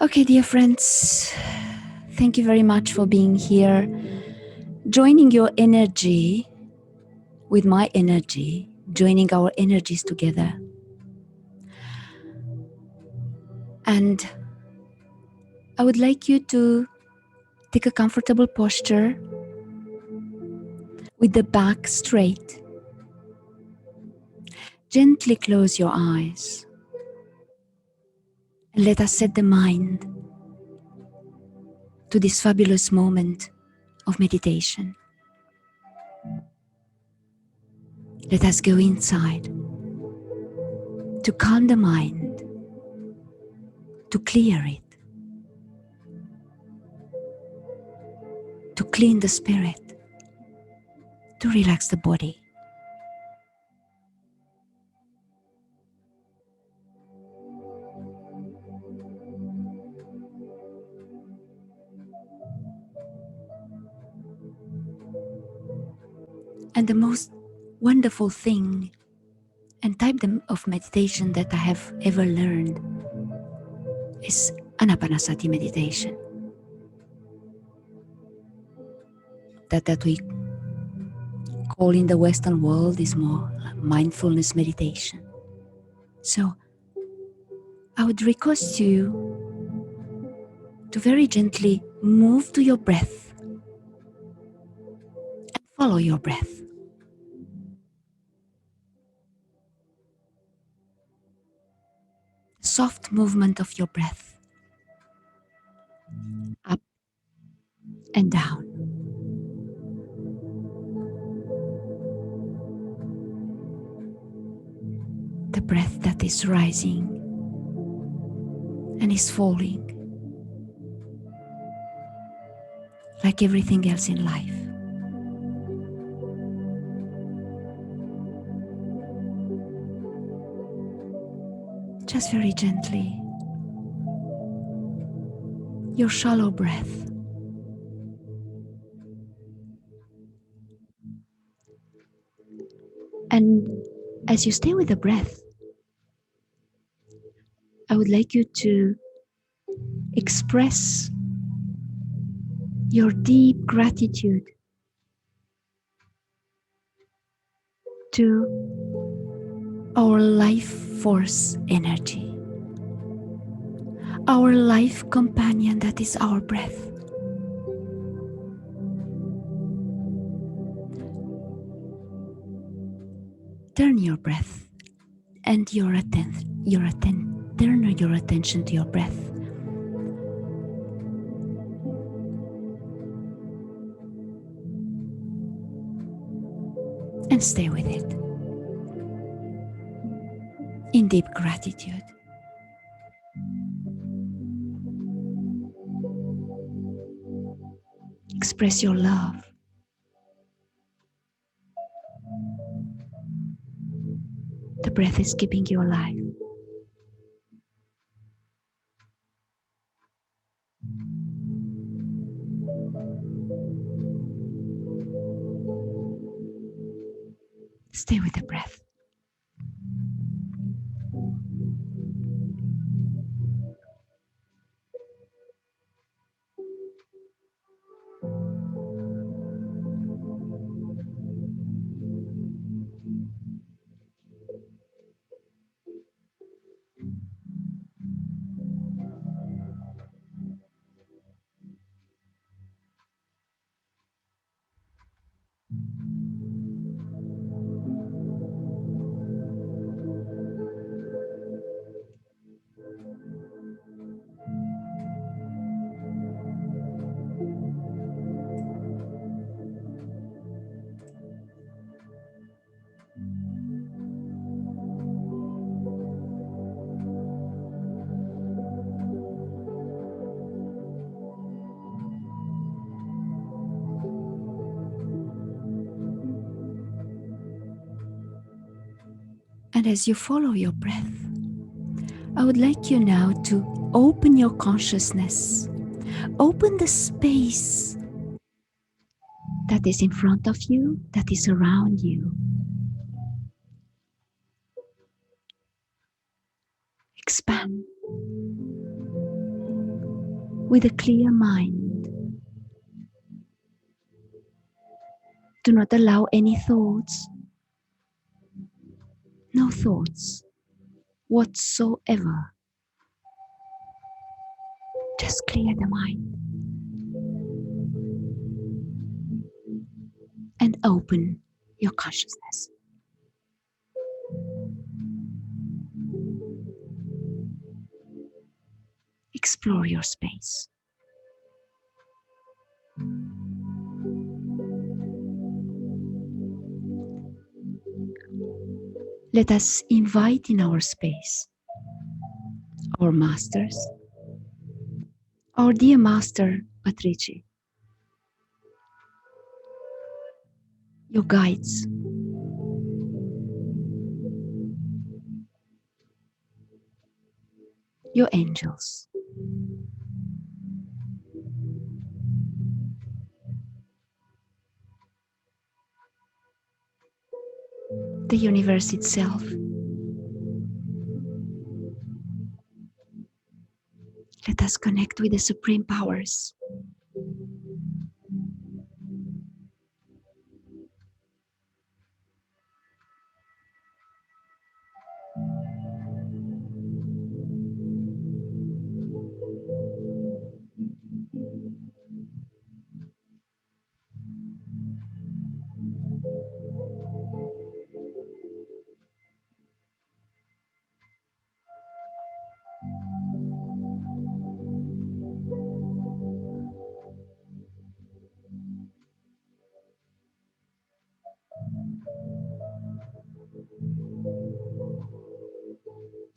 Okay, dear friends, thank you very much for being here, joining your energy with my energy, joining our energies together. And I would like you to take a comfortable posture with the back straight. Gently close your eyes and let us set the mind to this fabulous moment of meditation. Let us go inside to calm the mind, to clear it, to clean the spirit, to relax the body. And the most wonderful thing and type of meditation that I have ever learned is Anapanasati meditation. That we call in the Western world is more mindfulness meditation. So I would request you to very gently move to your breath and follow your breath. Soft movement of your breath up and down. The breath that is rising and is falling like everything else in life. Just very gently, your shallow breath. And as you stay with the breath, I would like you to express your deep gratitude to our life force energy, our life companion that is our breath. Turn your breath and turn your attention to your breath. And stay with it in deep gratitude. Express your love. The breath is keeping you alive. Stay with the breath. And as you follow your breath, I would like you now to open your consciousness. Open the space that is in front of you, that is around you. Expand. with a clear mind. Do not allow any thoughts, no thoughts whatsoever. Just clear the mind and open your consciousness. Explore your space. Let us invite in our space our masters, our dear master Patrici, your guides, your angels, the universe itself. Let us connect with the supreme powers.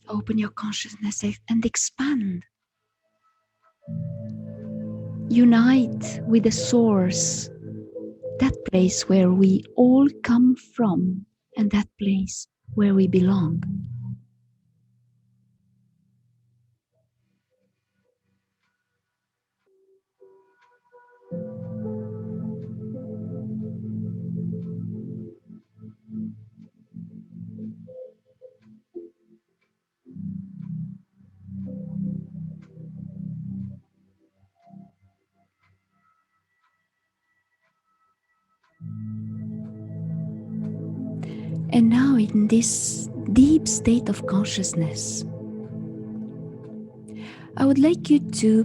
Open your consciousness and expand. Unite with the source, that place where we all come from and that place where we belong. And now, in this deep state of consciousness, I would like you to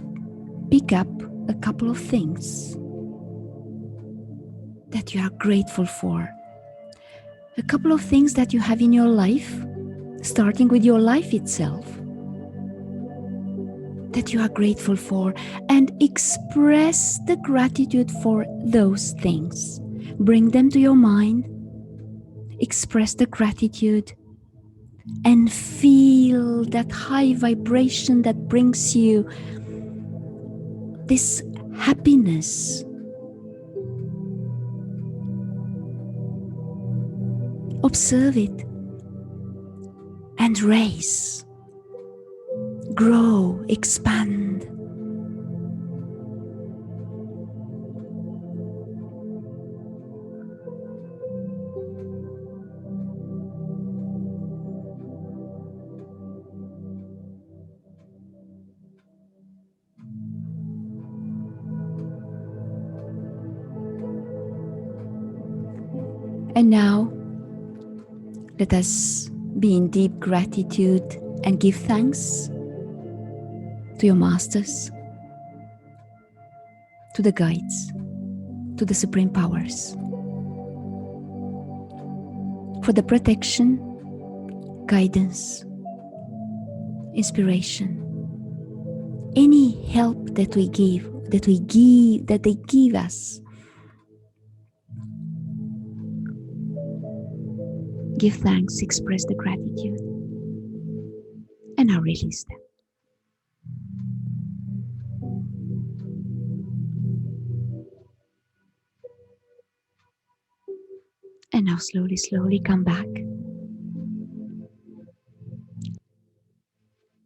pick up a couple of things that you are grateful for. A couple of things that you have in your life, starting with your life itself, that you are grateful for, and express the gratitude for those things. Bring them to your mind, express the gratitude, and feel that high vibration that brings you this happiness. Observe it and raise, grow, expand. And now, let us be in deep gratitude and give thanks to your masters, to the guides, to the supreme powers, for the protection, guidance, inspiration, any help that they give us. Give thanks, express the gratitude, and now release them. And now slowly, slowly come back.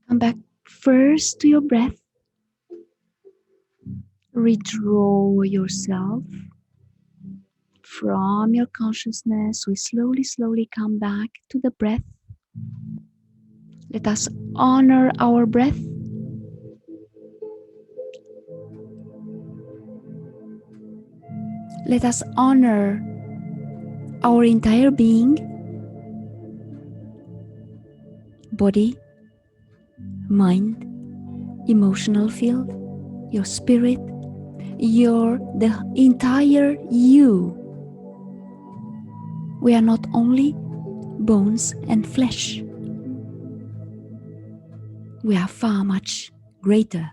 Come back first to your breath. Redraw yourself from your consciousness. We slowly, slowly come back to the breath. Let us honor our breath Let us honor our entire being, body, mind, emotional field, your spirit, the entire you. We are not only bones and flesh. We are far much greater.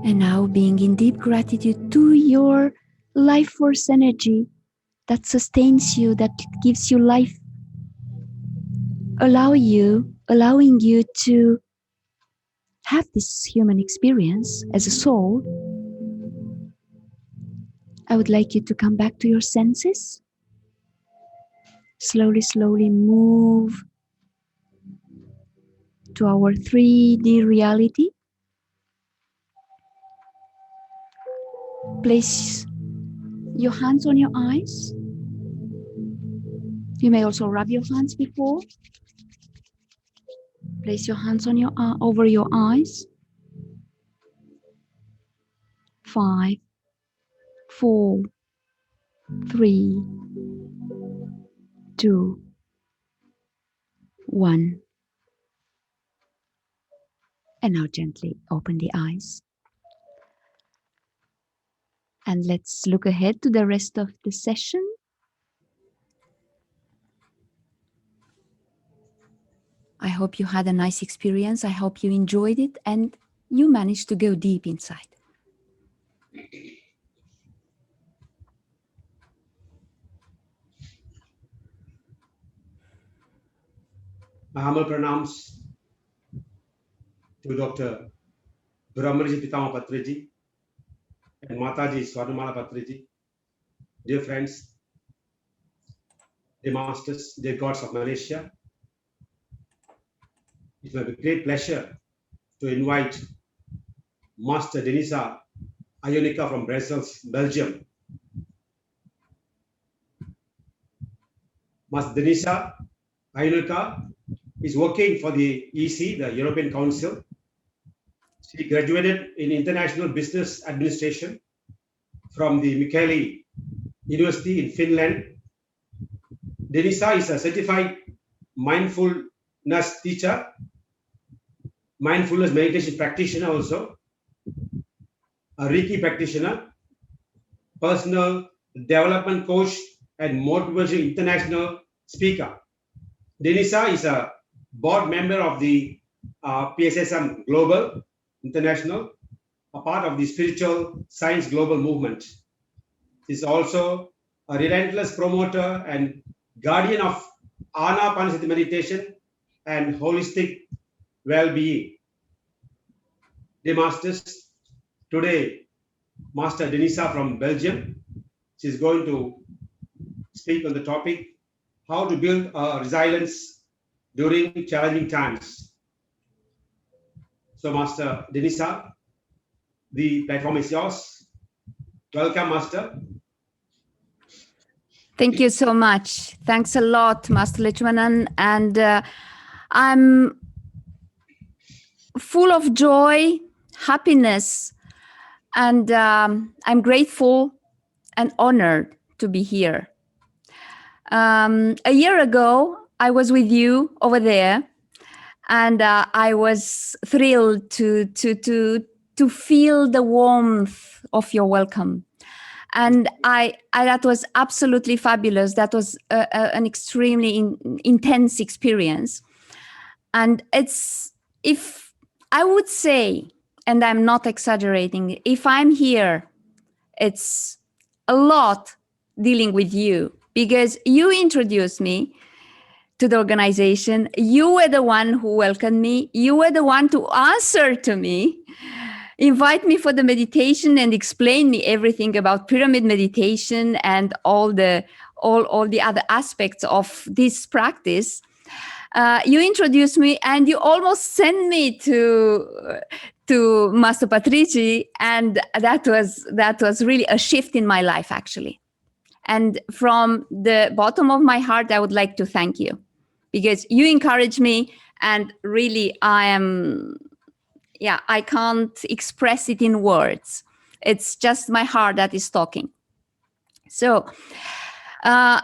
And now, being in deep gratitude to your life force energy that sustains you, that gives you life, allowing you to have this human experience as a soul, I would like you to come back to your senses. Slowly, slowly move to our 3D reality. Place your hands on your eyes. You may also rub your hands before. Place your hands on over your eyes. 5, 4, 3, 2, 1. And now gently open the eyes. And let's look ahead to the rest of the session. I hope you had a nice experience. I hope you enjoyed it and you managed to go deep inside. My humble pranams to Dr. Brahmarji Pitama Patriji and Mataji Swarnamala Patriji. Dear friends, dear masters, dear gods of Malaysia, it will be a great pleasure to invite Master Denisa Ionica from Brussels, Belgium. Master Denisa Ionica is working for the EC, the European Council. She graduated in International Business Administration from the Mikkeli University in Finland. Denisa is a certified mindfulness teacher, mindfulness meditation practitioner also, a Reiki practitioner, personal development coach, and motivational international speaker. Denisa is a board member of the PSSM Global International, a part of the Spiritual Science Global Movement. She is also a relentless promoter and guardian of Anapanasati meditation and holistic well-being. Dear masters, today Master Denisa from Belgium, she is going to speak on the topic how to build resilience during challenging times. So Master Denisa, the platform is yours. Welcome, Master. Thank you so much. Thanks a lot, Master Lechmanan. And I'm full of joy, happiness, and I'm grateful and honored to be here. A year ago, I was with you over there, and I was thrilled to feel the warmth of your welcome. And that was absolutely fabulous. That was an extremely intense experience. And if I would say, and I'm not exaggerating, if I'm here, it's a lot dealing with you, because you introduced me to the organization. You were the one who welcomed me. You were the one to answer to me, invite me for the meditation, and explain me everything about pyramid meditation and all the other aspects of this practice. You introduced me, and you almost sent me to Master Patrici, and that was really a shift in my life, actually. And from the bottom of my heart, I would like to thank you, because you encourage me, and really I can't express it in words. It's just my heart that is talking. So, uh,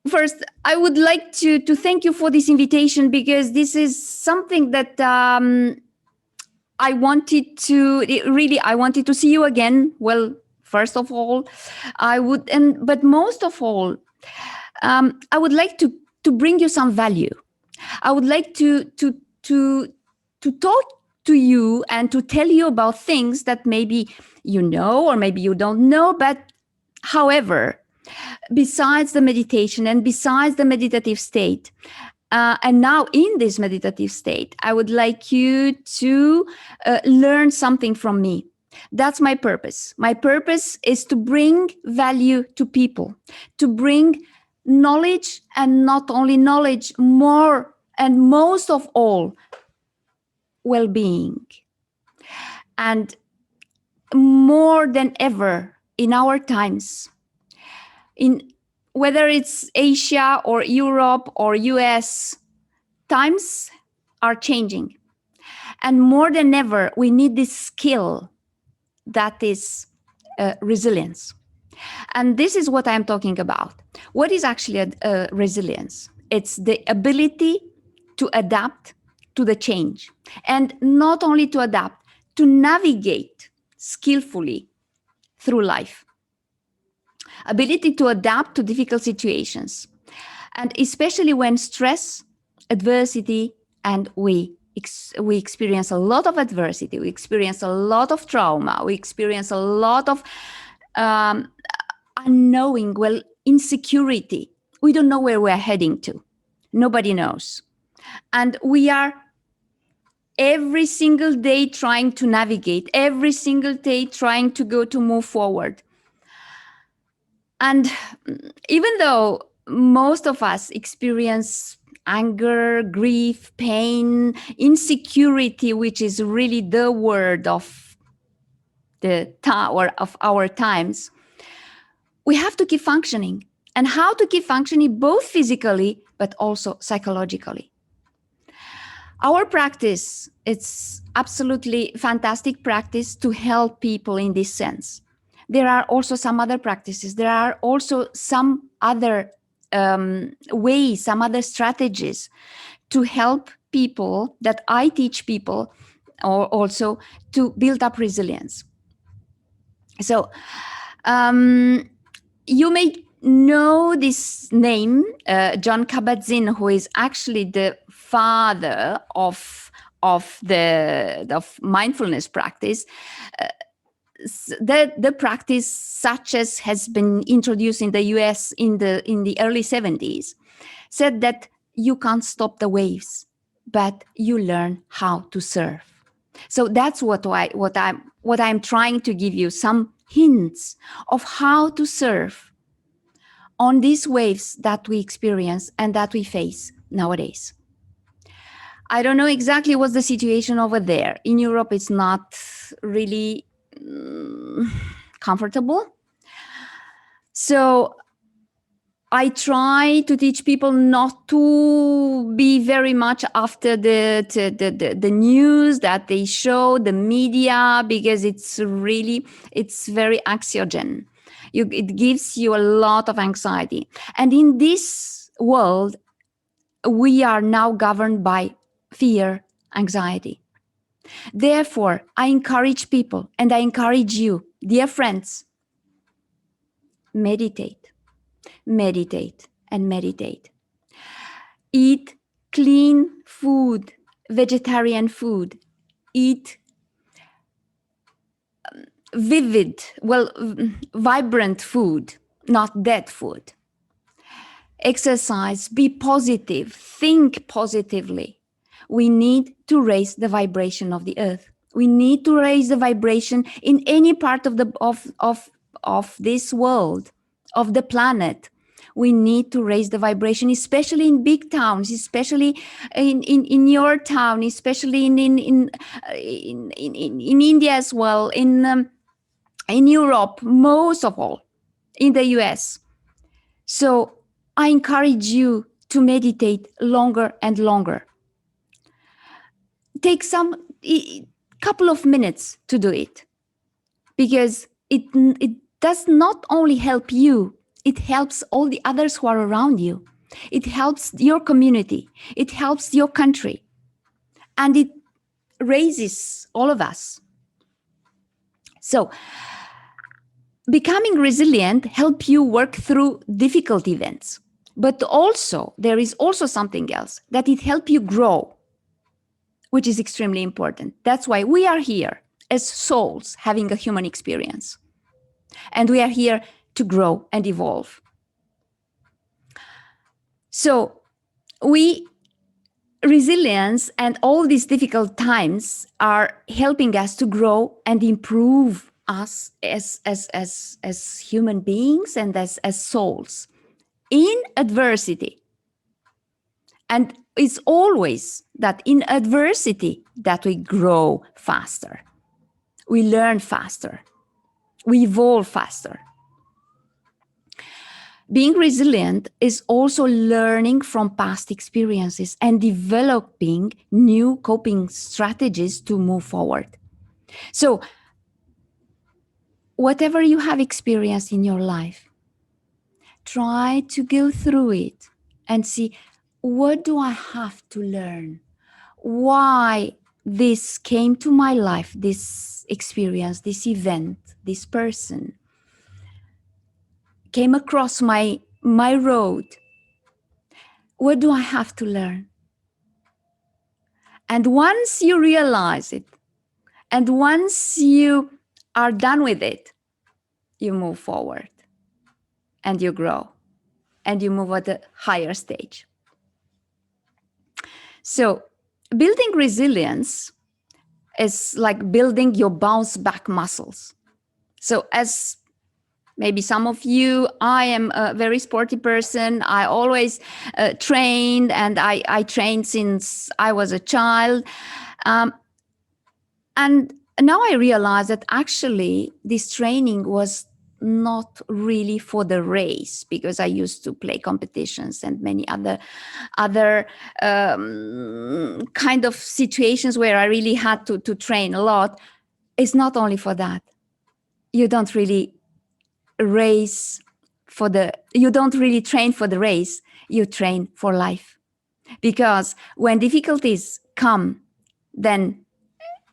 first, I would like to thank you for this invitation, because this is something that I wanted to I wanted to see you again. Well, first of all, but most of all, I would like to bring you some value. I would like to talk to you and to tell you about things that maybe you know or maybe you don't know. But however, besides the meditation and besides the meditative state, and now in this meditative state, I would like you to learn something from me. That's my purpose. My purpose is to bring value to people, to bring knowledge, and not only knowledge, more and most of all, well-being. And more than ever in our times, in whether it's Asia or Europe or US, times are changing. And more than ever, we need this skill that is resilience. And this is what I'm talking about. What is actually a resilience? It's the ability to adapt to the change. And not only to adapt, to navigate skillfully through life. Ability to adapt to difficult situations. And especially when stress, adversity, and we experience a lot of adversity, we experience a lot of trauma, we experience a lot of unknowing, well, insecurity. We don't know where we're heading to. Nobody knows. And we are every single day trying to navigate, every single day trying to move forward. And even though most of us experience anger, grief, pain, insecurity, which is really the word of the or of our times, we have to keep functioning. And how to keep functioning both physically but also psychologically. Our practice, it's absolutely fantastic practice to help people in this sense. There are also some other practices. There are also some other ways, some other strategies to help people that I teach people, or also to build up resilience. So you may know this name, John Kabat-Zinn, who is actually the father of mindfulness practice. The practice, such as has been introduced in the US in the early 70s, said that you can't stop the waves, but you learn how to surf. So that's what I'm trying to give you, some hints of how to surf on these waves that we experience and that we face nowadays. I don't know exactly what's the situation over there. In Europe, it's not really comfortable. So I try to teach people not to be very much after the news that they show, the media, because it's very anxiogen. It gives you a lot of anxiety. And in this world, we are now governed by fear, anxiety. Therefore, I encourage people, and I encourage you, dear friends, meditate, meditate, and meditate. Eat clean food, vegetarian food. Eat vibrant food, not dead food. Exercise, be positive, think positively. We need to raise the vibration of the earth. We need to raise the vibration in any part of this world, of the planet. We need to raise the vibration, especially in big towns, especially in your town, especially in India as well, in Europe, most of all, in the US. So I encourage you to meditate longer and longer. Take some couple of minutes to do it, because it does not only help you, it helps all the others who are around you. It helps your community. It helps your country. And it raises all of us. So becoming resilient helps you work through difficult events. But also, there is also something else, that it helps you grow, which is extremely important. That's why we are here as souls having a human experience. And we are here to grow and evolve. So resilience and all these difficult times are helping us to grow and improve us as human beings and as souls in adversity. And it's always that in adversity that we grow faster, we learn faster, we evolve faster. Being resilient is also learning from past experiences and developing new coping strategies to move forward. So, whatever you have experienced in your life, try to go through it and see, what do I have to learn? Why this came to my life, this experience, this event, this person came across my road. What do I have to learn? And once you realize it, and once you are done with it, you move forward and you grow and you move at a higher stage. So, building resilience is like building your bounce back muscles. So, as maybe some of you, I am a very sporty person. I always trained, and I trained since I was a child. And now I realize that actually this training was not really for the race, because I used to play competitions and many other kind of situations where I really had to train a lot. It's not only for that. You don't really you don't really train for the race, you train for life. Because when difficulties come, then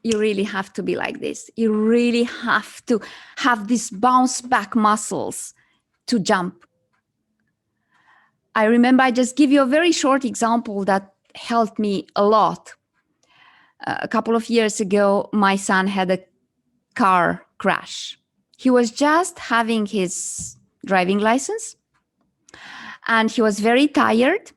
you really have to be like this. You really have to have these bounce back muscles to jump. I remember, I just give you a very short example that helped me a lot. A couple of years ago, my son had a car crash. He was just having his driving license, and he was very tired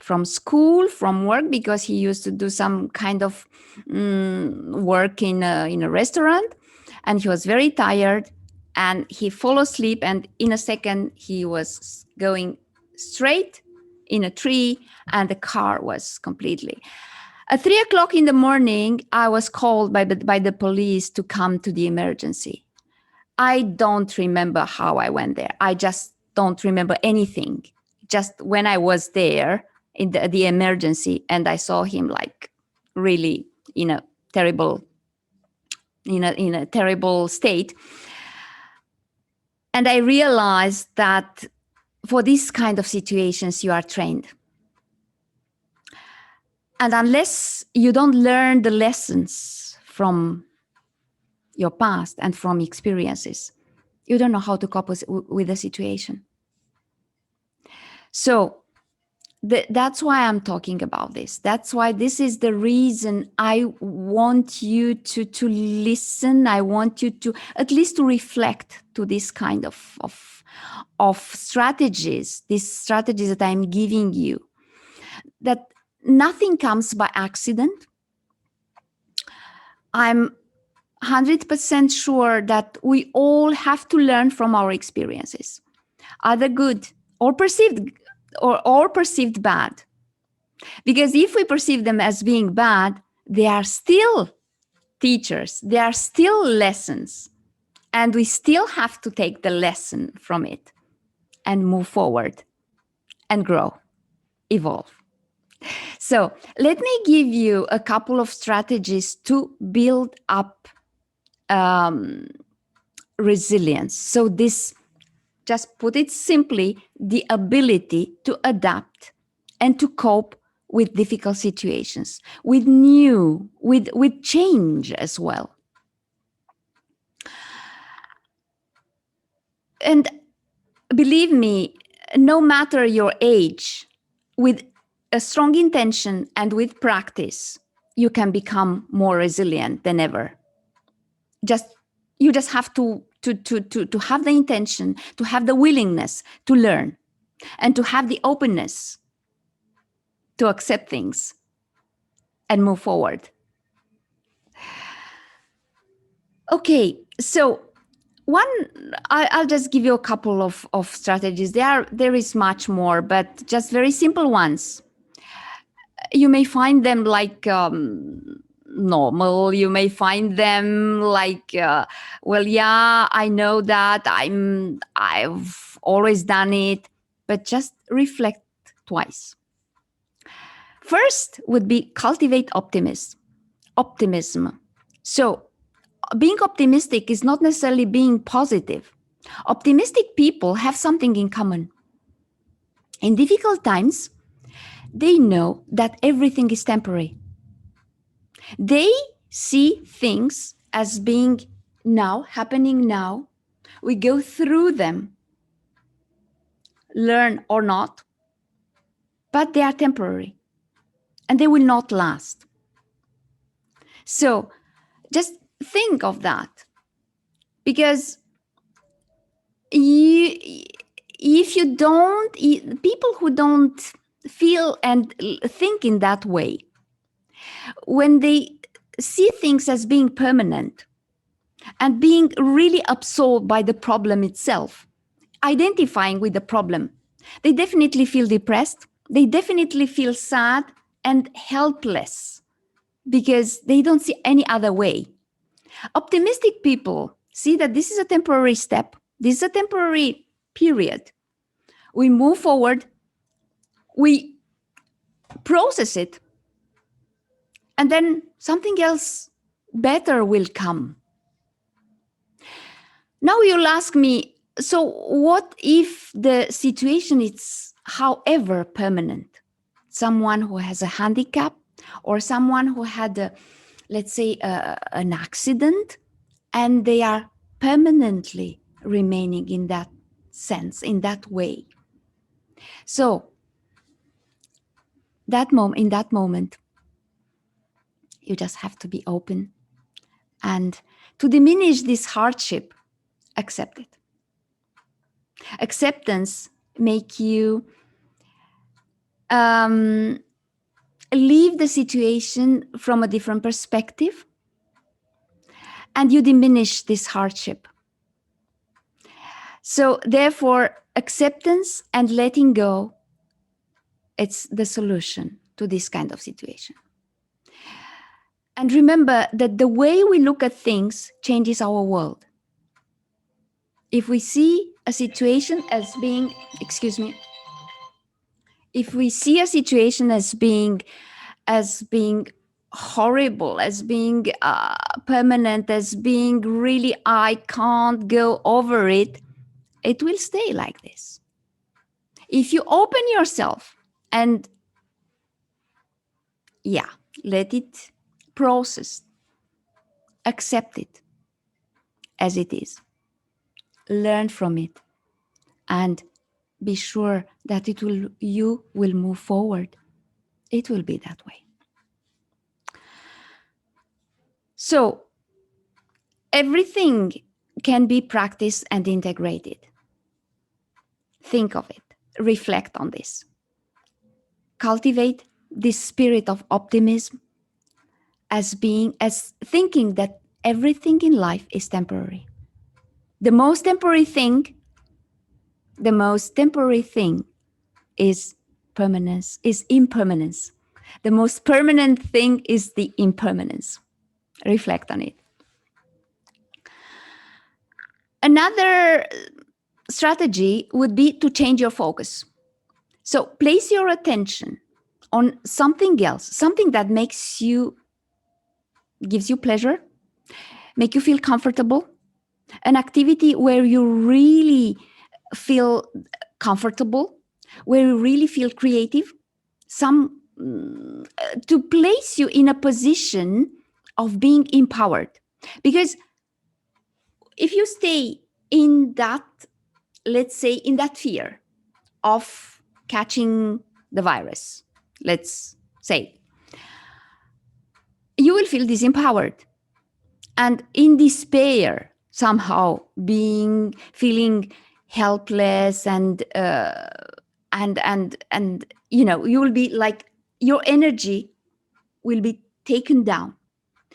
from school, from work, because he used to do some kind of work in a restaurant, and he was very tired, and he fell asleep, and in a second he was going straight in a tree, and the car was completely. At 3 o'clock in the morning, I was called by the police to come to the emergency. I don't remember how I went there. I just don't remember anything. Just when I was there in the emergency, and I saw him like really in a terrible state. And I realized that for these kind of situations, you are trained. And unless you don't learn the lessons from your past and from experiences, you don't know how to cope with the situation. So that's why I'm talking about this. That's why this is the reason I want you to listen. I want you to at least to reflect to this kind of strategies, these strategies that I'm giving you, that nothing comes by accident. I'm 100% sure that we all have to learn from our experiences, either good or perceived bad. Because if we perceive them as being bad, they are still teachers, they are still lessons, and we still have to take the lesson from it and move forward and grow, evolve. So let me give you a couple of strategies to build up resilience. So this, just put it simply, the ability to adapt and to cope with difficult situations, with change as well. And believe me, no matter your age, with a strong intention and with practice, you can become more resilient than ever. You just have to have the intention, to have the willingness to learn, and to have the openness to accept things and move forward. Okay, so I'll just give you a couple of strategies. There is much more, but just very simple ones. You may find them like normal. You may find them like, well, yeah, I know that I've always done it, but just reflect twice. First would be cultivate optimism. So being optimistic is not necessarily being positive. Optimistic people have something in common. In difficult times, they know that everything is temporary. They see things as being now, happening now. We go through them, learn or not, but they are temporary and they will not last. So just think of that, because if you don't, people who don't feel and think in that way, when they see things as being permanent and being really absorbed by the problem itself, identifying with the problem, they definitely feel depressed. They definitely feel sad and helpless because they don't see any other way. Optimistic people see that this is a temporary step. This is a temporary period. We move forward, we process it, and then something else better will come. Now you'll ask me, so what if the situation is, however, permanent? Someone who has a handicap, or someone who had, let's say, an accident, and they are permanently remaining in that sense, in that way. So in that moment, you just have to be open, and to diminish this hardship, accept it. Acceptance make you leave the situation from a different perspective, and you diminish this hardship. So therefore, acceptance and letting go, it's the solution to this kind of situation. And remember that the way we look at things changes our world. If we see a situation as being, if we see a situation as being horrible, as being permanent, as being really, I can't go over it, it will stay like this. If you open yourself and let it process, accept it as it is, learn from it, and be sure that you will move forward. It will be that way. So everything can be practiced and integrated. Think of it. Reflect on this. Cultivate this spirit of optimism as thinking that everything in life is temporary. The most temporary thing is impermanence. The most permanent thing is the impermanence. Reflect on it. Another strategy would be to change your focus. So place your attention on something else, something that gives you pleasure, make you feel comfortable, an activity where you really feel comfortable, where you really feel creative, some to place you in a position of being empowered. Because if you stay in that, let's say, in that fear of catching the virus, let's say, you will feel disempowered and in despair, somehow being feeling helpless, and you know, you will be like, your energy will be taken down,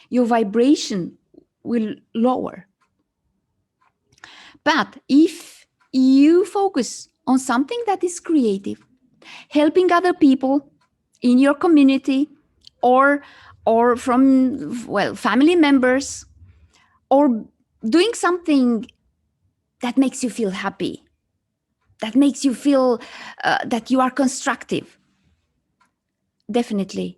your vibration will lower. But if you focus on something that is creative, helping other people in your community, or from, well, family members, or doing something that makes you feel happy, that makes you feel that you are constructive, definitely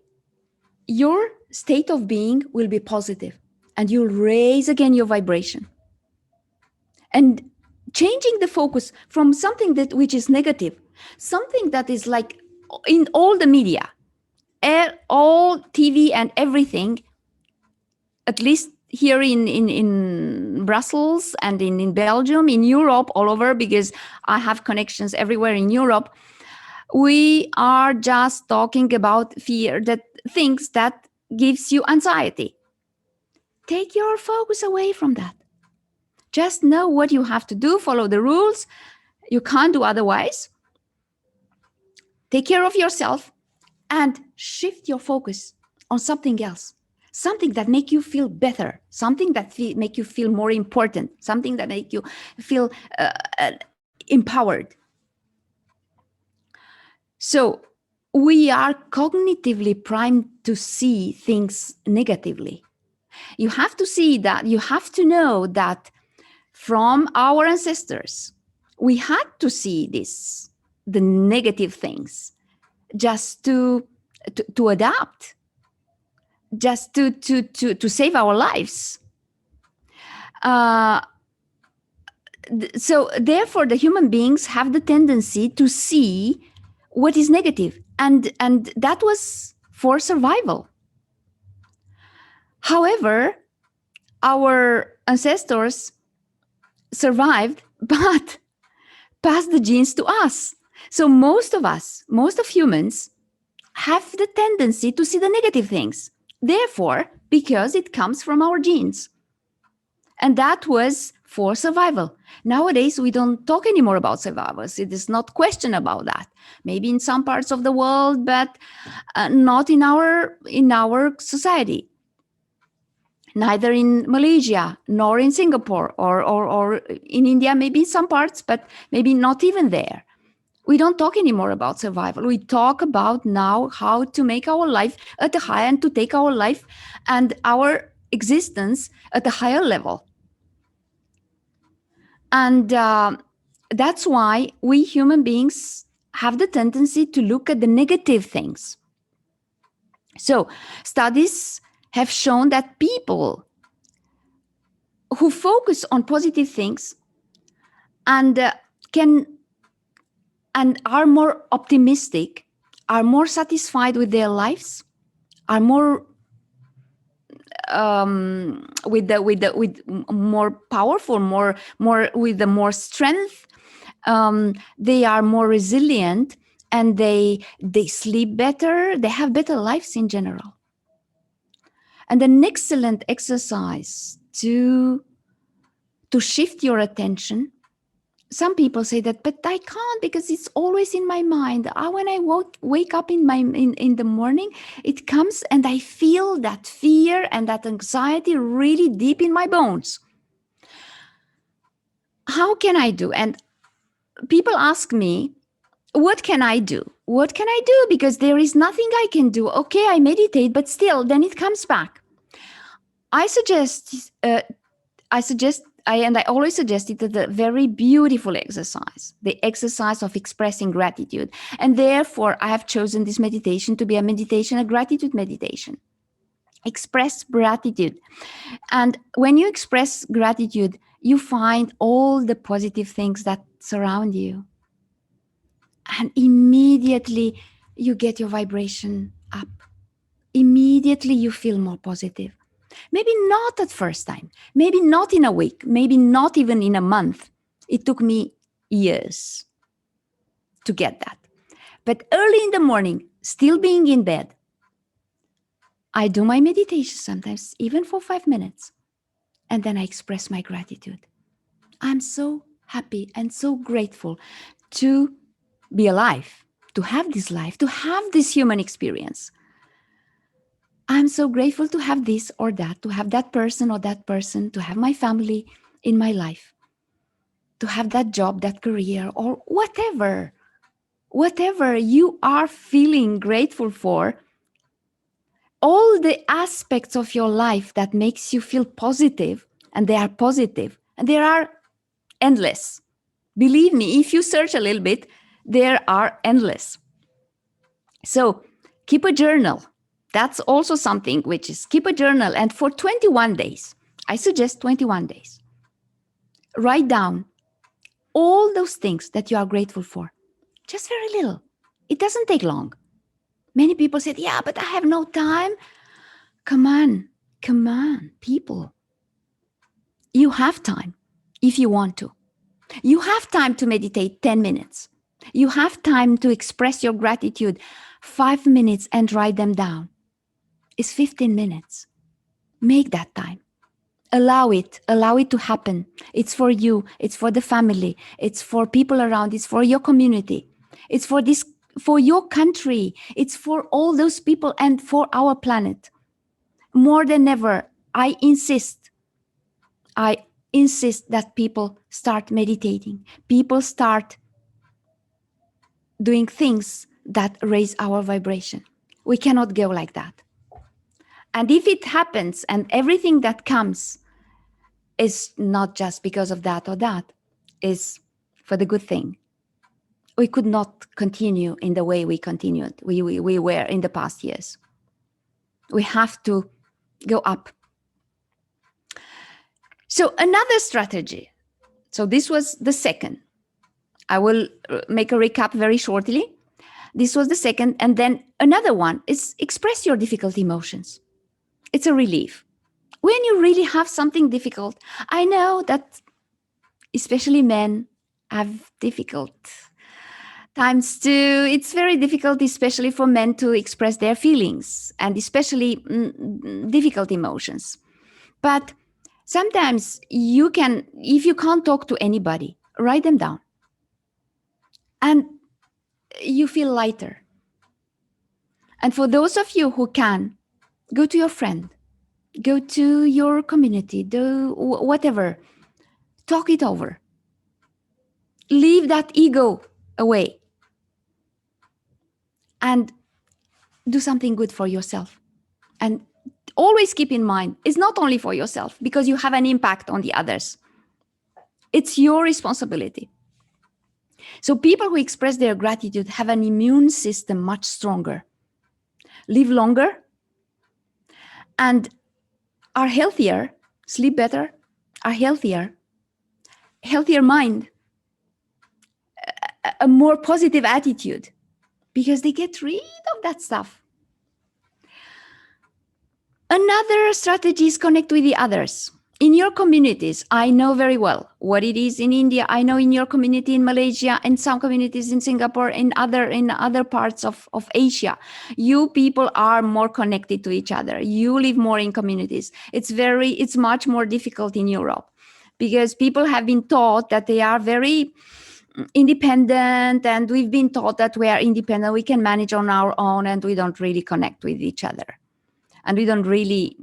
your state of being will be positive, and you'll raise again your vibration. And changing the focus from something that which is negative, something that is like in all the media, all TV and everything, at least here in Brussels and in Belgium, in Europe, all over, because I have connections everywhere in Europe, we are just talking about fear, that things that gives you anxiety. Take your focus away from that. Just know what you have to do, follow the rules. You can't do otherwise. Take care of yourself and shift your focus on something else, something that make you feel better, something that make you feel more important, something that make you feel empowered. So we are cognitively primed to see things negatively. You have to see that, you have to know that from our ancestors, we had to see this, the negative things, just to adapt, just to save our lives. So therefore, the human beings have the tendency to see what is negative, and that was for survival. However, our ancestors survived, but passed the genes to us. So most of us, most of humans, have the tendency to see the negative things. Therefore, because it comes from our genes. And that was for survival. Nowadays, we don't talk anymore about survivors. It is not question about that. Maybe in some parts of the world, but not in our society. Neither in Malaysia, nor in Singapore, or in India, maybe in some parts, but maybe not even there. We don't talk anymore about survival. We talk about now how to make our life at a higher, and to take our life and our existence at a higher level. And that's why we human beings have the tendency to look at the negative things. So studies have shown that people who focus on positive things and can and are more optimistic, are more satisfied with their lives, are more with more powerful, more with the more strength. They are more resilient, and they sleep better. They have better lives in general. And an excellent exercise to shift your attention. Some people say that, but I can't because it's always in my mind. When I wake up in the morning, it comes and I feel that fear and that anxiety really deep in my bones. How can I do? And people ask me, what can I do? What can I do? Because there is nothing I can do. Okay, I meditate, but still, then it comes back. I always suggest it as a very beautiful exercise, the exercise of expressing gratitude. And therefore, I have chosen this meditation to be a gratitude meditation. Express gratitude. And when you express gratitude, You find all the positive things that surround you, and immediately you get your vibration up. Immediately you feel more positive. Maybe not at first time, maybe not in a week, maybe not even in a month. It took me years to get that. But early in the morning, still being in bed, I do my meditation sometimes, even for 5 minutes. And then I express my gratitude. I'm so happy and so grateful to be alive, to have this life, to have this human experience. I'm so grateful to have this or that, to have that person or that person, to have my family in my life, to have that job, that career, or whatever. Whatever you are feeling grateful for, all the aspects of your life that makes you feel positive, and they are positive, and there are endless. Believe me, if you search a little bit, there are endless. So keep a journal. That's also something which is keep a journal. And for 21 days, I suggest 21 days, write down all those things that you are grateful for. Just very little. It doesn't take long. Many people said, yeah, but I have no time. Come on, people. You have time if you want to. You have time to meditate 10 minutes. You have time to express your gratitude 5 minutes and write them down. It's 15 minutes. Make that time. Allow it to happen. It's for you, it's for the family, it's for people around, it's for your community, it's for your country, it's for all those people and for our planet. More than ever, I insist that people start meditating. People start doing things that raise our vibration. We cannot go like that. And if it happens and everything that comes is not just because of that or that, is for the good thing, we could not continue in the way we were in the past years. We have to go up. So another strategy. So this was the second. I will make a recap very shortly. This was the second. And then another one is express your difficult emotions. It's a relief. When you really have something difficult, I know that especially men have difficult times too. It's very difficult, especially for men, to express their feelings and especially difficult emotions. But sometimes you can, if you can't talk to anybody, write them down. And you feel lighter. And for those of you who can, go to your friend, go to your community, do whatever, talk it over. Leave that ego away and do something good for yourself. And always keep in mind, it's not only for yourself because you have an impact on the others. It's your responsibility. So people who express their gratitude have an immune system much stronger, live longer, and are healthier, sleep better, are healthier mind, a more positive attitude, because they get rid of that stuff. Another strategy is connect with the others. In your communities, I know very well what it is in India. I know in your community in Malaysia, and some communities in Singapore, in other parts of Asia, you people are more connected to each other. You live more in communities. It's much more difficult in Europe because people have been taught that they are very independent, and we've been taught that we are independent, we can manage on our own, and we don't really connect with each other. And we don't really,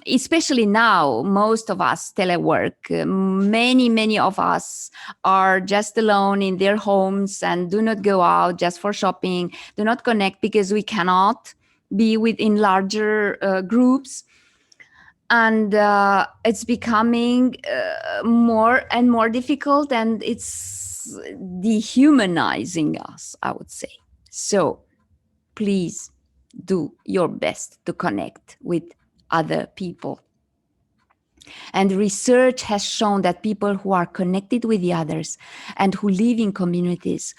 especially now, most of us telework. Many of us are just alone in their homes and do not go out just for shopping, do not connect because we cannot be within larger groups. And it's becoming more and more difficult, and it's dehumanizing us, I would say. So please do your best to connect with other people. And research has shown that people who are connected with the others and who live in communities,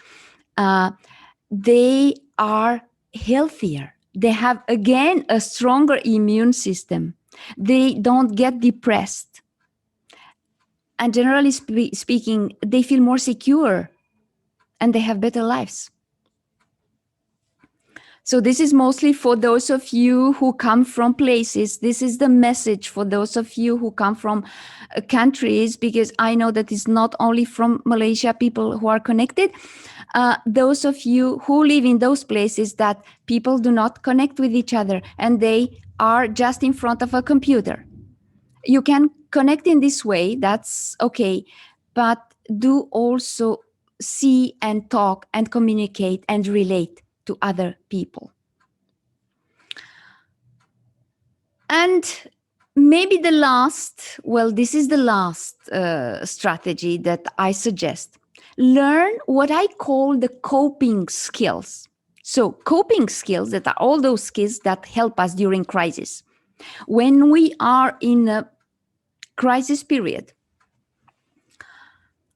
they are healthier. They have, again, a stronger immune system. They don't get depressed. And generally speaking, they feel more secure and they have better lives. So this is mostly for those of you who come from places. This is the message for those of you who come from countries, because I know that it's not only from Malaysia people who are connected. Those of you who live in those places that people do not connect with each other and they are just in front of a computer. You can connect in this way, that's okay, but do also see and talk and communicate and relate to other people. And maybe the last, well, this is the last strategy that I suggest. Learn what I call the coping skills. So coping skills, that are all those skills that help us during crisis. When we are in a crisis period,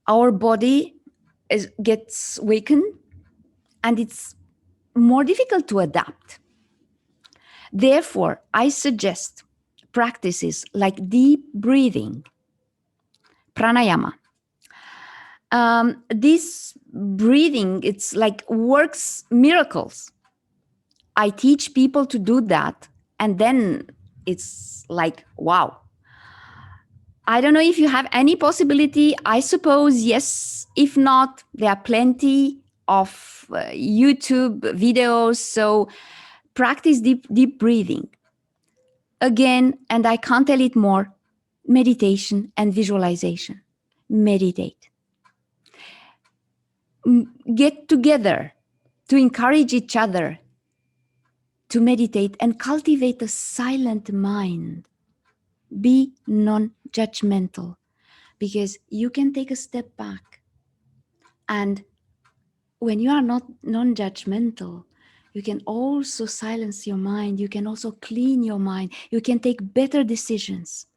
our body gets weakened and it's more difficult to adapt. Therefore, I suggest practices like deep breathing, pranayama. This breathing, it's like works miracles. I teach people to do that, and then it's like, wow. I don't know if you have any possibility. I suppose yes. If not, there are plenty of YouTube videos. So practice deep breathing. Again, and I can't tell it more, meditation and visualization. Meditate. Get together to encourage each other to meditate and cultivate a silent mind. Be non-judgmental, because you can take a step back. And when you are not non-judgmental, you can also silence your mind. You can also clean your mind. You can take better decisions.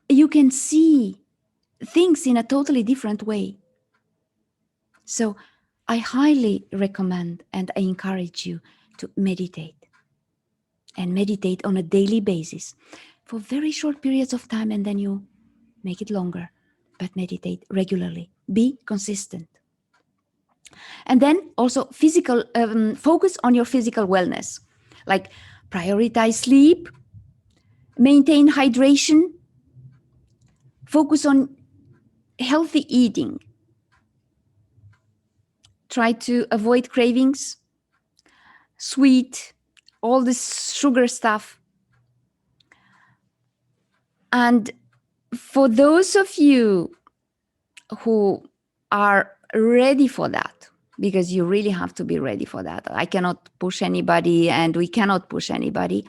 You can see things in a totally different way. So I highly recommend and I encourage you to meditate, and meditate on a daily basis for very short periods of time, and then you make it longer, but meditate regularly. Be consistent. And then also physical, focus on your physical wellness, like prioritize sleep, maintain hydration, focus on healthy eating, try to avoid cravings, sweet, all this sugar stuff. And for those of you who are ready for that, because you really have to be ready for that. I cannot push anybody and we cannot push anybody.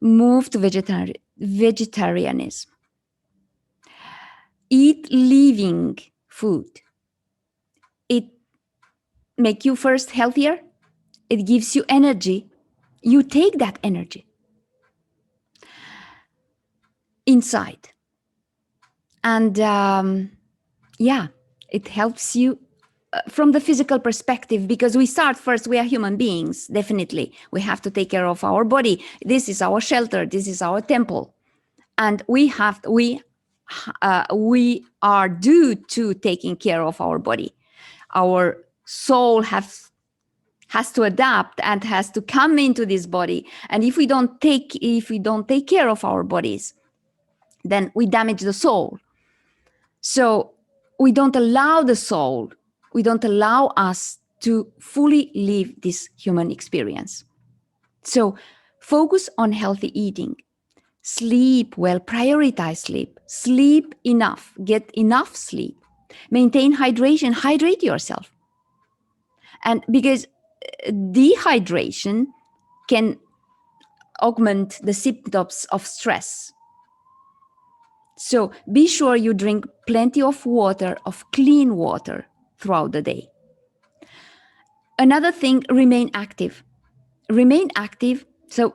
Move to vegetarianism. Eat living food. It makes you first healthier. It gives you energy. You take that energy inside. And it helps you from the physical perspective, because we start first, we are human beings, definitely. We have to take care of our body. This is our shelter. This is our temple. And we are due to taking care of our body. Our soul has to adapt and has to come into this body. And if we don't take care of our bodies, then we damage the soul. So we don't allow the soul, we don't allow us to fully live this human experience. So focus on healthy eating, sleep well, prioritize sleep, sleep enough, get enough sleep, maintain hydration, hydrate yourself. And because dehydration can augment the symptoms of stress. So be sure you drink plenty of water, of clean water throughout the day. Another thing, remain active. Remain active. So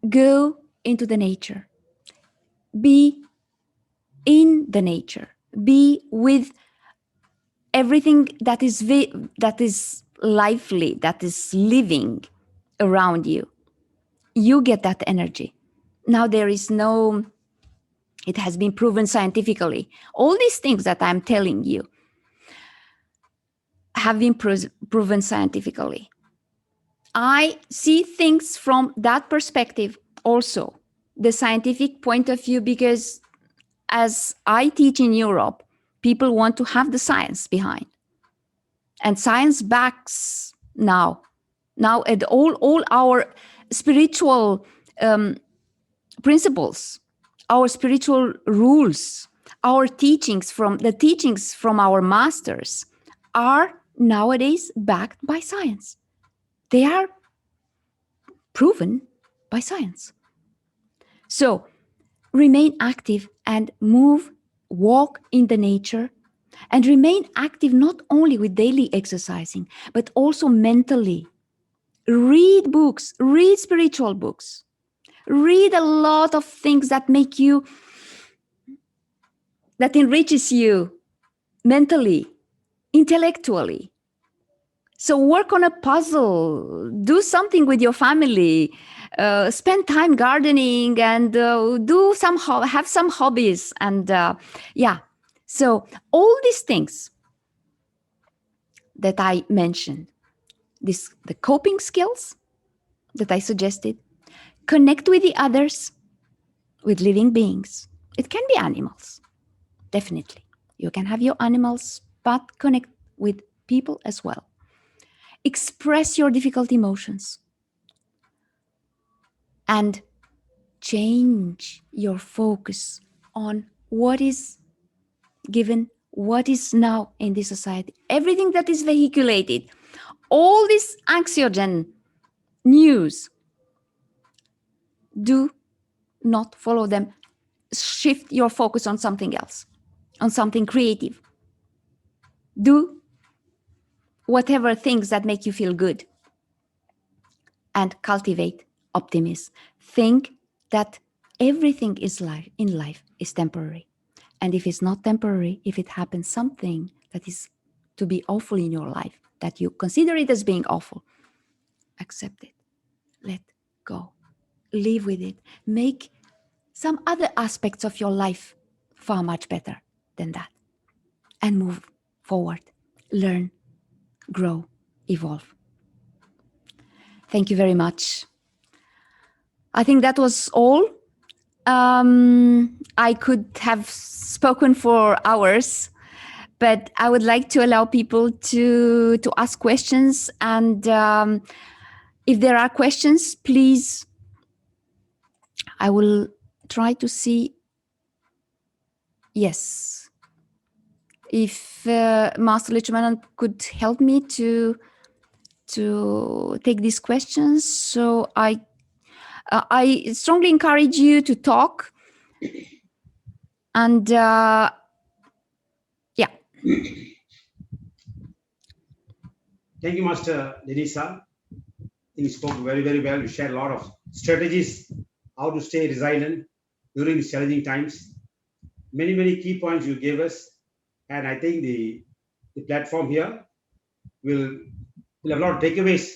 Go into the nature. Be in the nature. Be with everything that is lively, that is living around you. You get that energy. Now there is no, it has been proven scientifically. All these things that I'm telling you have been proven scientifically. I see things from that perspective also, the scientific point of view, because as I teach in Europe, people want to have the science behind. And science backs now at all our spiritual principles, our spiritual rules, our teachings from our masters are nowadays backed by science. They are proven by science. So remain active and move, walk in the nature, and remain active not only with daily exercising, but also mentally. Read books, read spiritual books, read a lot of things that make you, that enriches you mentally, intellectually. So work on a puzzle, do something with your family, spend time gardening, and have some hobbies, and yeah. So all these things that I mentioned, the coping skills that I suggested, connect with the others, with living beings. It can be animals, definitely. You can have your animals, but connect with people as well. Express your difficult emotions and change your focus on what is given, what is now in this society. Everything that is vehiculated, all this anxiogen news, do not follow them. Shift your focus on something else, on something creative. Do whatever things that make you feel good, and cultivate optimism. Think that everything in life is temporary. And if it's not temporary, if it happens something that is to be awful in your life, that you consider it as being awful, accept it. Let go. Live with it. Make some other aspects of your life far much better than that. And move forward. Learn, grow, evolve. Thank you very much. I think that was all. I could have spoken for hours, but I would like to allow people to ask questions. And if there are questions, please, I will try to see. Yes, if Master Lichmanan could help me to take these questions. So I strongly encourage you to talk. And yeah. Thank you, Master Denisa. You spoke very, very well. You shared a lot of strategies how to stay resilient during these challenging times. Many, many key points you gave us. And I think the platform here will have a lot of takeaways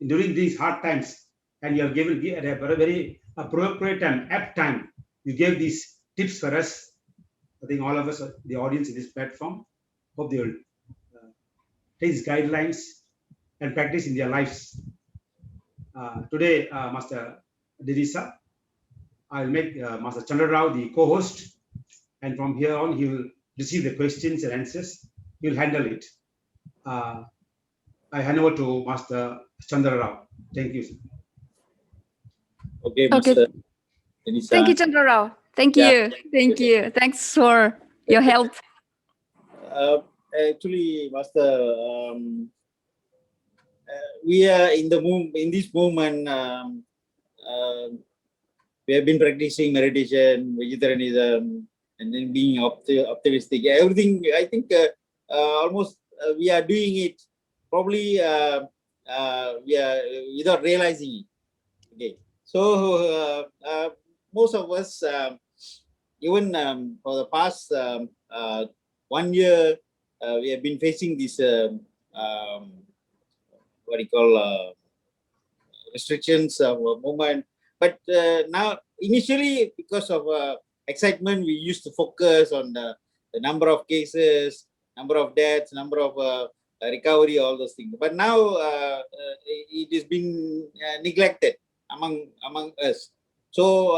during these hard times. And you have given at a very, very appropriate time, apt time. You gave these tips for us. I think all of us, the audience in this platform, hope they will take these guidelines and practice in their lives. Today, Master Denisa, I'll make Master Chandra Rao the co-host, and from here on, he will receive the questions and answers. He will handle it. I hand over to Master Chandra Rao. Thank you. Okay, Okay. Master Denisa. Thank you, Chandra Rao. Thank you. Thank you. Thanks for your help. Actually, Master, we are in this moment. We have been practicing meditation, vegetarianism, and then being optimistic. Everything, I think, almost we are doing it. Probably we are without realizing it. Okay. So most of us, even for the past 1 year, we have been facing this what do you call restrictions of movement. But now, initially, because of excitement, we used to focus on the number of cases, number of deaths, number of recovery, all those things. But now it is being neglected among us. So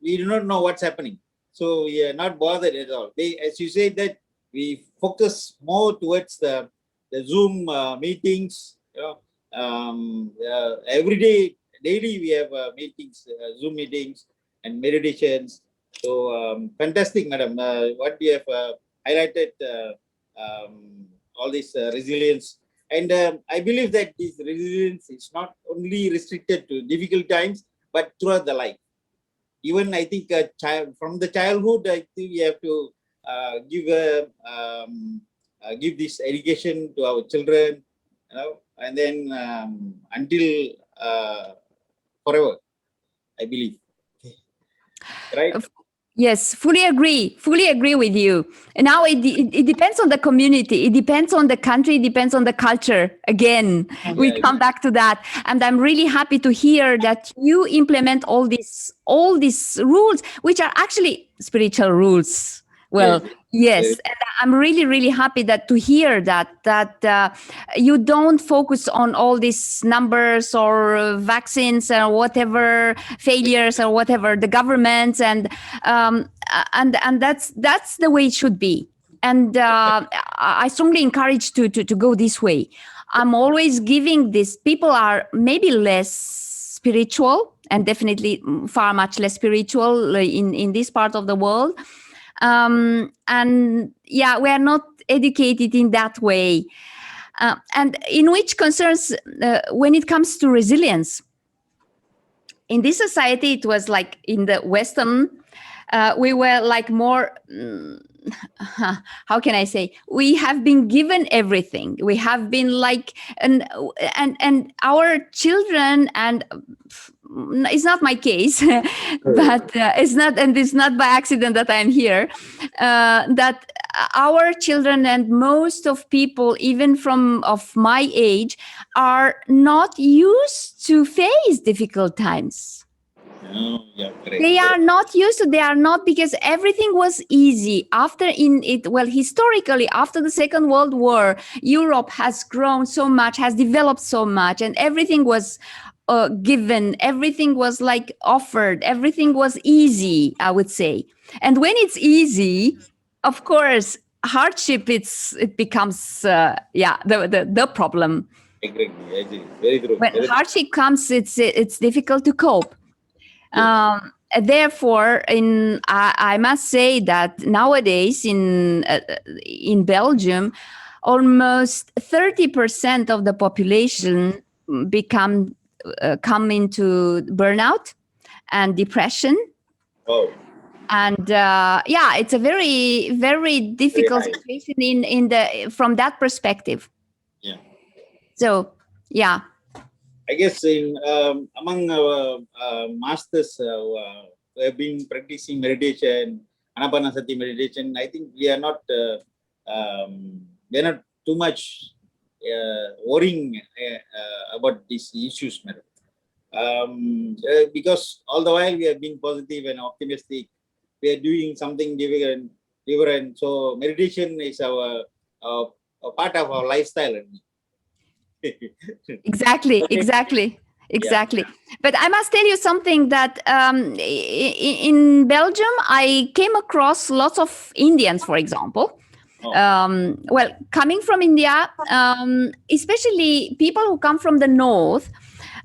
we do not know what's happening. So we are not bothered at all. As you say, that we focus more towards the Zoom meetings. Every day, daily we have meetings, Zoom meetings and meditations. So fantastic, madam. What we have highlighted, all this resilience. And I believe that this resilience is not only restricted to difficult times, but throughout the life. Even I think from the childhood, I think we have to give this education to our children, and then until forever, I believe. Right? Yes, fully agree with you. And now it depends on the community, it depends on the country, it depends on the culture. Again, we come back to that. And I'm really happy to hear that you implement all these rules, which are actually spiritual rules. Well, yes, and I'm really happy that to hear that you don't focus on all these numbers or vaccines or whatever failures or whatever the governments and that's the way it should be. And I strongly encourage to go this way. I'm always giving this. People are maybe less spiritual and definitely far much less spiritual in this part of the world. And yeah, we are not educated in that way. And in which concerns, when it comes to resilience, in this society, it was like in the Western, we were like more, how can I say? We have been given everything. We have been like, and our children, and it's not my case, but it's not by accident that I'm here, that our children and most of people, even of my age, are not used to face difficult times. They are not used to. They are not, because everything was easy historically after the Second World War. Europe has grown so much, has developed so much, and everything was given. Everything was like offered. Everything was easy, I would say. And when it's easy, of course, hardship it becomes the problem. Exactly. Very true. When hardship comes, it's difficult to cope. Therefore, I must say that nowadays in Belgium, almost 30% of the population come into burnout and depression. Oh. And it's a very difficult situation from that perspective. Yeah. So yeah. I guess among our masters who have been practicing meditation, anapanasati meditation, I think we are not too much worrying about these issues, madam. Because all the while we have been positive and optimistic, we are doing something different. So meditation is a part of our lifestyle. Exactly. Yeah. But I must tell you something, that in Belgium, I came across lots of Indians, for example. Coming from India, especially people who come from the north,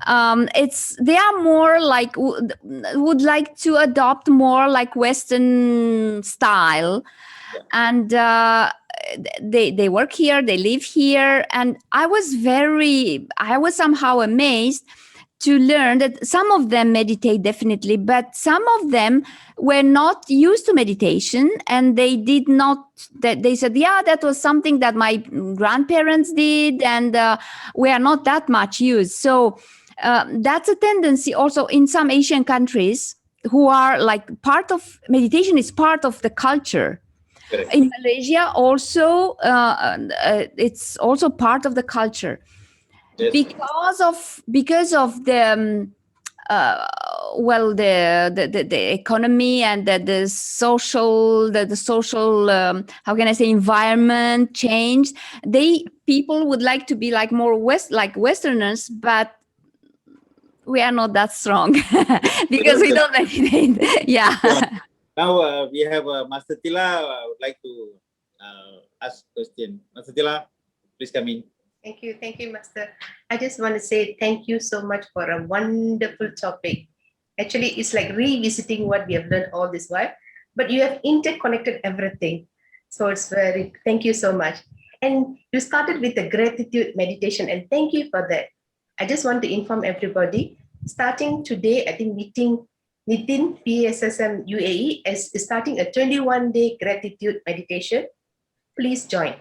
they are more like would like to adopt more like Western style, and they work here, they live here, and I was somehow amazed to learn that some of them meditate definitely, but some of them were not used to meditation, and they did not. They said, "Yeah, that was something that my grandparents did, and we are not that much used." So That's a tendency also in some Asian countries who are like part of meditation is part of the culture. Correct. In Malaysia also it's also part of the culture Yes. because of the well the economy and the social the social how can I say environment changed. People would like to be like more Westerners, but we are not that strong because we don't meditate. Yeah. Now we have Master Tila. I would like to ask question. Master Tila, please come in. Thank you, Master. I just want to say thank you so much for a wonderful topic. Actually, it's like revisiting what we have learned all this while, but you have interconnected everything. So thank you so much. And you started with the gratitude meditation, and thank you for that. I just want to inform everybody, starting today, I think Nitin PSSM UAE is starting a 21-day gratitude meditation. Please join.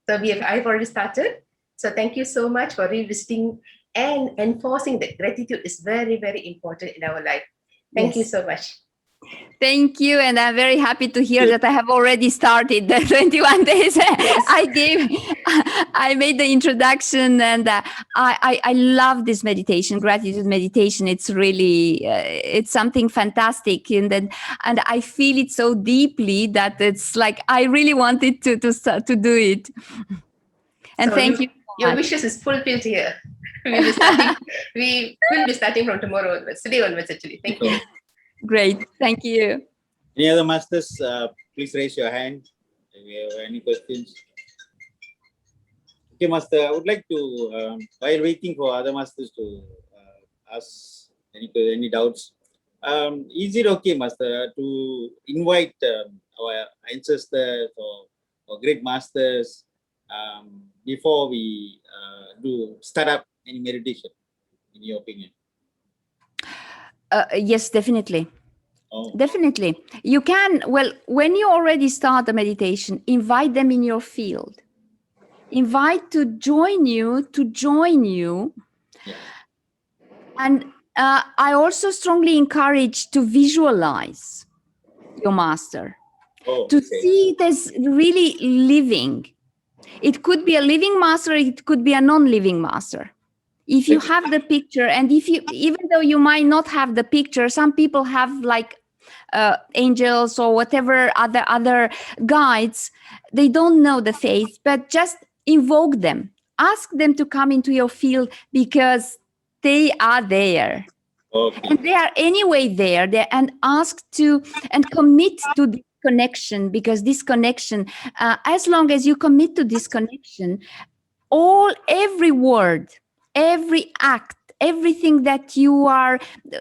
So I've already started. So thank you so much for revisiting and enforcing that gratitude is very, very important in our life. Thank you Yes. so much. Thank you, and I'm very happy to hear that I have already started the 21 days. I made the introduction, and I love this meditation, gratitude meditation. It's really it's something fantastic, and I feel it so deeply that it's like I really wanted to start to do it. And So thank you. Your wishes is fulfilled here. We will be starting from tomorrow onwards, today onwards actually. Thank you. Great, thank you. Any other masters? Please raise your hand if you have any questions. Okay, Master, I would like to, while waiting for other masters to ask any doubts, is it okay, Master, to invite our ancestors or great masters before we start up any meditation, in your opinion? Yes, definitely. Oh. Definitely. You can, well, when you already start the meditation, invite them in your field. Invite to join you. Yeah. And I also strongly encourage to visualize your master, Oh, to okay. see it as really living. It could be a living master, it could be a non-living master. If you have the picture, and even though you might not have the picture, some people have like angels or whatever other guides. They don't know the face, but just invoke them. Ask them to come into your field because they are there. Okay. And they are anyway there, and ask to and commit to this connection, because this connection, as long as you commit to this connection, every word, every act, everything that you are,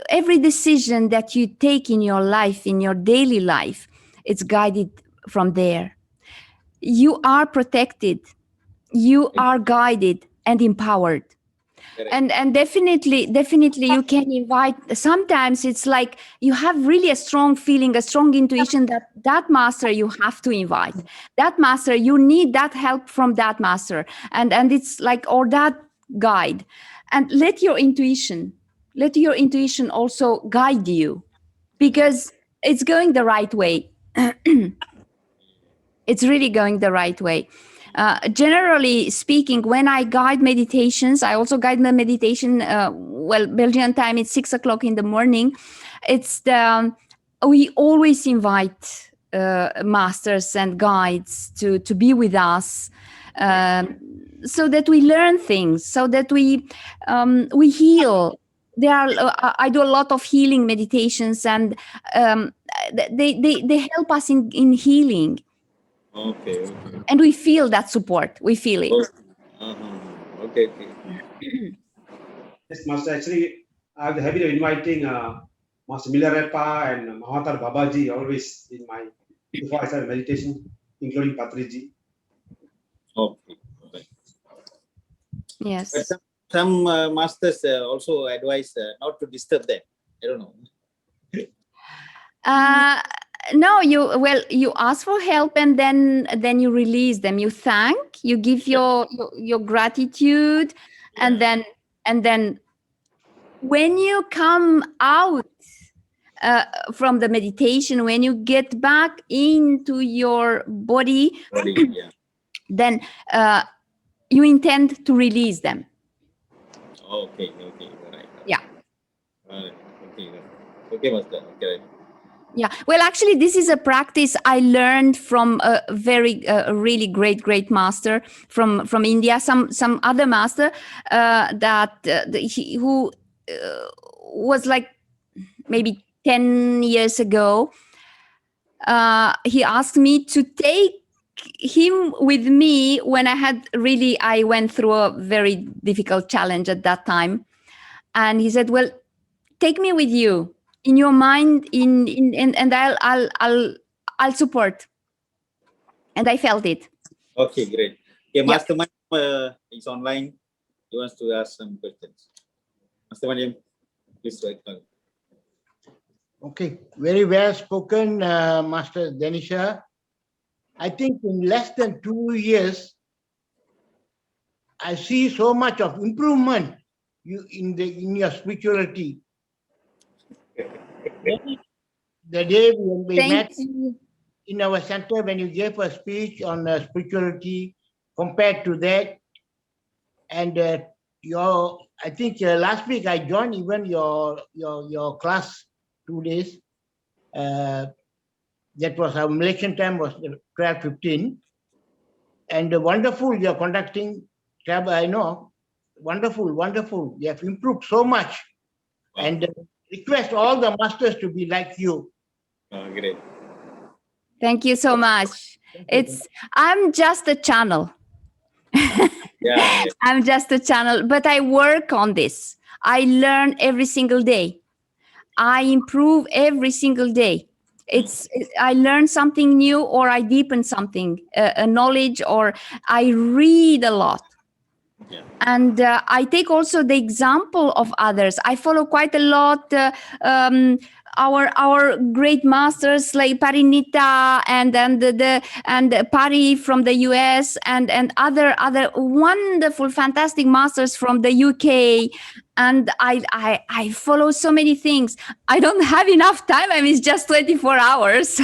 every decision that you take in your life, in your daily life, it's guided from there. You are protected, you are guided and empowered. Correct. And definitely you can invite. Sometimes it's like you have really a strong feeling, a strong intuition that master you have to invite, that master you need that help from that master, and it's like, or that guide. And let your intuition also guide you, because it's going the right way. It's really going the right way. Generally speaking, when I guide meditations, I also guide the meditation. Belgian time, it's 6 o'clock in the morning. We always invite masters and guides to be with us, so that we learn things, so that we heal. I do a lot of healing meditations, and they help us in healing. Okay. And we feel that support. We feel it. Okay. Yes, Master. Actually, I have the habit of inviting Master Milarepa and Mahathir Babaji always in my before I start meditation, including Patriji. Okay. Yes. But some masters also advise not to disturb them. I don't know. No, you ask for help, and then you release them. You thank, you give your gratitude, Yeah. and then when you come out from the meditation, when you get back into your body, Yeah. then you intend to release them. Okay. Okay. All right. Yeah. Okay. Okay, Master. Okay. Right. Yeah. Well, actually, this is a practice I learned from a really great master from India. Some other master who was like maybe 10 years ago. He asked me to take him with me when I went through a very difficult challenge at that time, and he said, "Well, take me with you in your mind, and I'll support." And I felt it. Okay, great. Okay, Yeah. Master Maniam is online. He wants to ask some questions. Master Maniam, please welcome. Okay, very well spoken, Master Denisa. I think in less than 2 years, I see so much of improvement in your spirituality. The day when we met Thank you. in our center, when you gave a speech on spirituality, compared to that, and I think last week I joined even your class 2 days. That was our election time was 12:15, and wonderful you're conducting. I know, wonderful. You have improved so much, and request all the masters to be like you. Great. Thank you so much. I'm just a channel. Yeah. I'm just a channel, but I work on this. I learn every single day. I improve every single day. I learn something new, or I deepen something, a knowledge, or I read a lot. Yeah. And I take also the example of others. I follow quite a lot our great masters like Parinita and Pari from the US and other wonderful, fantastic masters from the UK. And I follow so many things. I don't have enough time. I mean, it's just 24 hours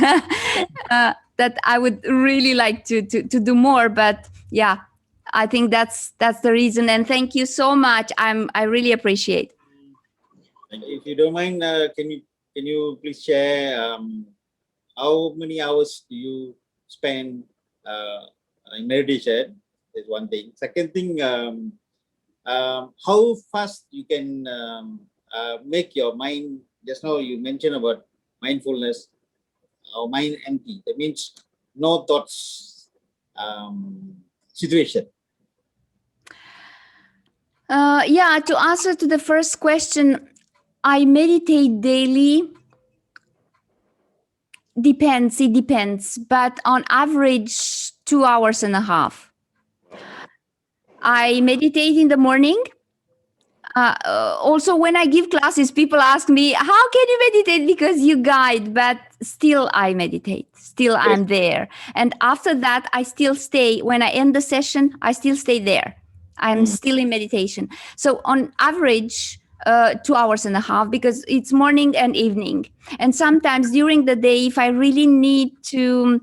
that I would really like to do more. But yeah, I think that's the reason. And thank you so much. I really appreciate. If you don't mind, can you please share how many hours do you spend in meditation? Is one thing. Second thing, how fast you can make your mind. Just now you mentioned about mindfulness, or mind empty. That means no thoughts situation. Yeah, to answer to the first question, I meditate daily. It depends, but on average 2.5 hours. I meditate in the morning. Also, when I give classes, people ask me, how can you meditate? Because you guide, but still I meditate. Still I'm there. And after that, I still stay. When I end the session, I still stay there. I'm still in meditation. So on average, 2.5 hours, because it's morning and evening. And sometimes during the day, if I really need to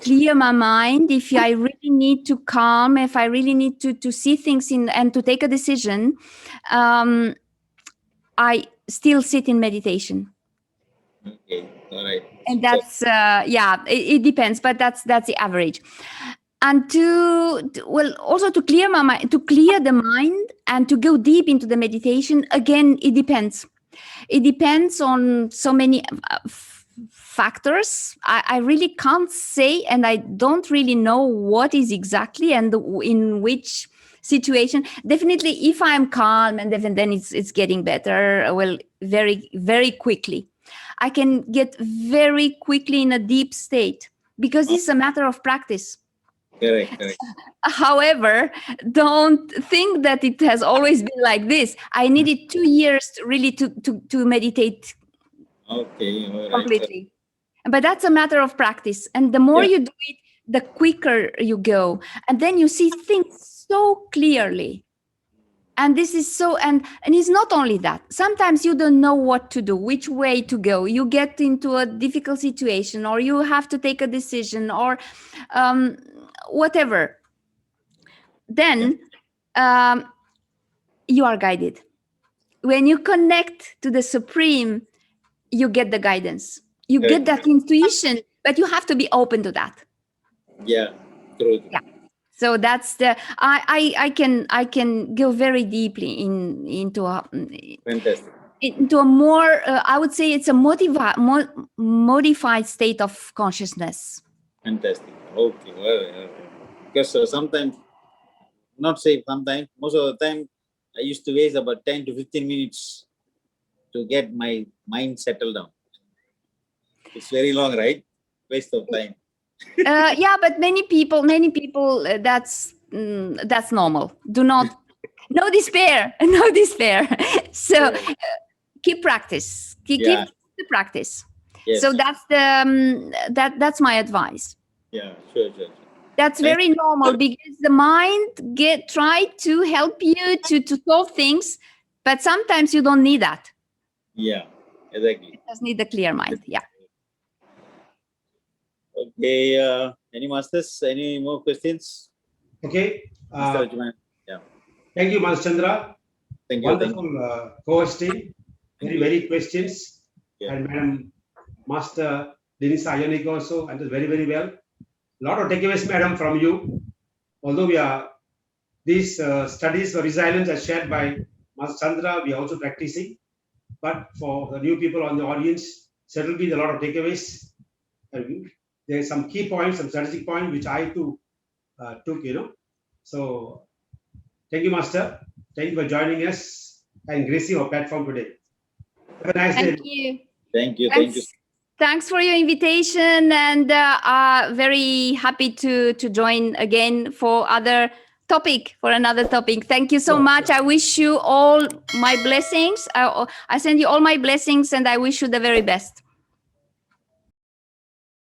clear my mind, if I really need to calm, if I really need to see things and to take a decision, I still sit in meditation. Okay, all right. And that's it depends, but that's the average. And also to clear my mind, to clear the mind and to go deep into the meditation, again, it depends. It depends on so many factors. I really can't say, and I don't really know what is exactly and in which situation. Definitely, if I'm calm and then it's getting better, well, very, very quickly. I can get very quickly in a deep state because it's a matter of practice. Correct. However, don't think that it has always been like this. I needed 2 years really to meditate Okay, all right. completely. But that's a matter of practice. And the more you do it, the quicker you go. And then you see things so clearly. And this is so, and it's not only that. Sometimes you don't know what to do, which way to go. You get into a difficult situation, or you have to take a decision, or whatever. Then you are guided. When you connect to the Supreme, you get the guidance. You get that intuition, but you have to be open to that. Yeah, true. Yeah. So that's the I can go very deeply into a Fantastic. into a more I would say it's a modified state of consciousness. Fantastic. Okay. Well, because sometimes, not say sometimes, most of the time, I used to waste about 10 to 15 minutes to get my mind settled down. It's very long, right? Waste of time. Yeah, but many people that's normal. Do not no despair. No despair. So keep practice. Keep the practice. Yes. So that's the that's my advice. Yeah, sure. That's very normal, because the mind try to help you to solve things, but sometimes you don't need that. Yeah, exactly. It just need a clear mind. Yeah. Okay. Any masters? Any more questions? Okay. Mr. Ajman? Yeah. Thank you, Master Chandra. Thank you. Wonderful co-hosting. Very questions. Yeah. And Madam Master Denisa Ionica also answered very well. A lot of takeaways, Madam, from you. Although these studies for resilience are shared by Master Chandra, we are also practicing. But for the new people on the audience, certainly a lot of takeaways. And there are some key points, some strategic points, which I too took, So thank you, Master. Thank you for joining us and gracing our platform today. Have a nice day. Thank you. Thank you. Thanks for your invitation, and very happy to join again for another topic. Thank you so much. I wish you all my blessings. I send you all my blessings, and I wish you the very best.